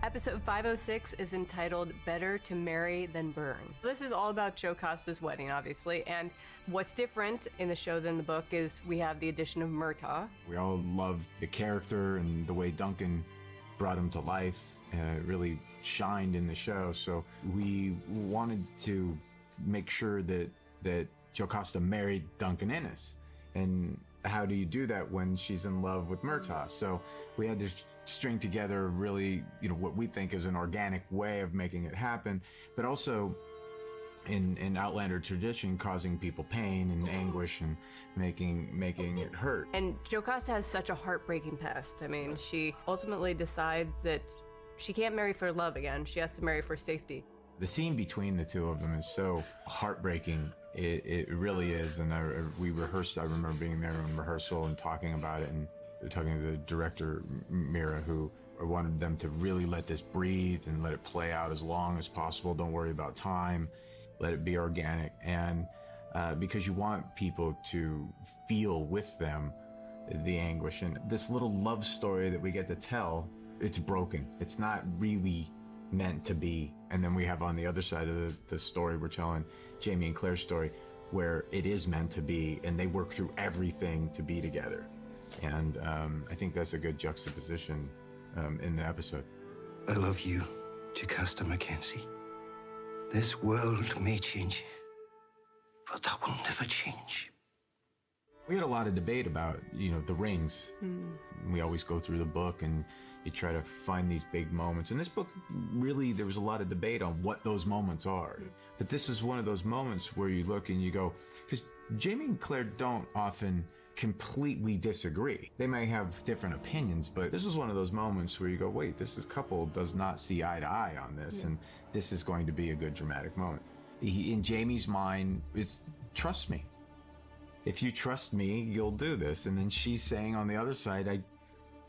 Episode 506 is entitled Better to Marry Than Burn. This is all about Jocasta's wedding, obviously, and what's different in the show than the book is we have the addition of Murtagh. We all loved the character and the way Duncan brought him to life. It really shined in the show, so we wanted to make sure that Jocasta married Duncan Innes. And how do you do that when she's in love with Murtagh? So we had to string together really, what we think is an organic way of making it happen, but also in Outlander tradition, causing people pain and anguish and making it hurt. And Jocasta has such a heartbreaking past. I mean, she ultimately decides that she can't marry for love again. She has to marry for safety. The scene between the two of them is so heartbreaking. It really is. And we rehearsed. I remember being there in rehearsal and talking about it, and talking to the director, Mira, who wanted them to really let this breathe and let it play out as long as possible. Don't worry about time. Let it be organic. And because you want people to feel with them the anguish. And this little love story that we get to tell, it's broken. It's not really meant to be. And then we have on the other side of the story, we're telling Jamie and Claire's story, where it is meant to be, and they work through everything to be together. And I think that's a good juxtaposition in the episode. I love you, Jocasta Mackenzie. This world may change, but that will never change. We had a lot of debate about, the rings. We always go through the book and you try to find these big moments. In this book, really, there was a lot of debate on what those moments are. But this is one of those moments where you look and you go, because Jamie and Claire don't often completely disagree. They may have different opinions, but this is one of those moments where you go, wait, this couple does not see eye to eye on this, and this is going to be a good dramatic moment. In Jamie's mind, it's trust me. If you trust me, you'll do this. And then she's saying on the other side,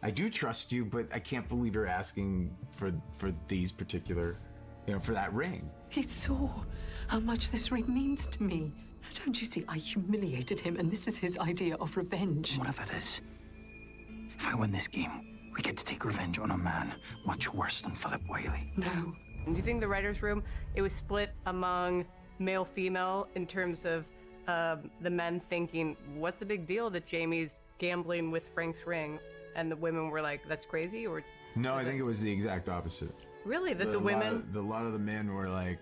I do trust you, but I can't believe you're asking for these particular, for that ring. He saw how much this ring means to me. Don't you see, I humiliated him, and this is his idea of revenge. Whatever it is, if I win this game, we get to take revenge on a man much worse than Philip Whaley. No. Do you think the writer's room, it was split among male-female in terms of the men thinking, what's the big deal that Jamie's gambling with Frank's ring? And the women were like, that's crazy? Or no, I think it was the exact opposite. Really? That the women? A lot of the men were like,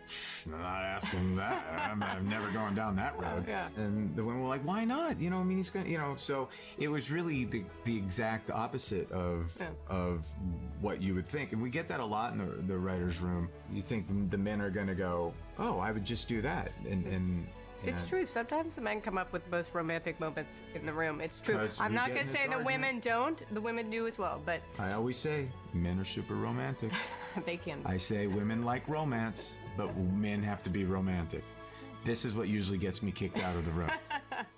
I'm not asking that. I'm never going down that road. Yeah. And the women were like, why not? He's going to, so it was really the exact opposite of what you would think. And we get that a lot in the writer's room. You think the men are going to go, oh, I would just do that. And it's true. Sometimes the men come up with the most romantic moments in the room. It's true. I'm not going to say the women don't. The women do as well, but I always say men are super romantic. They can. I say women like romance, but men have to be romantic. This is what usually gets me kicked out of the room.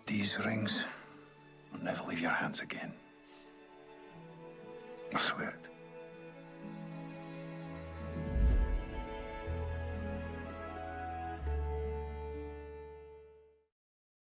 These rings will never leave your hands again. I swear it.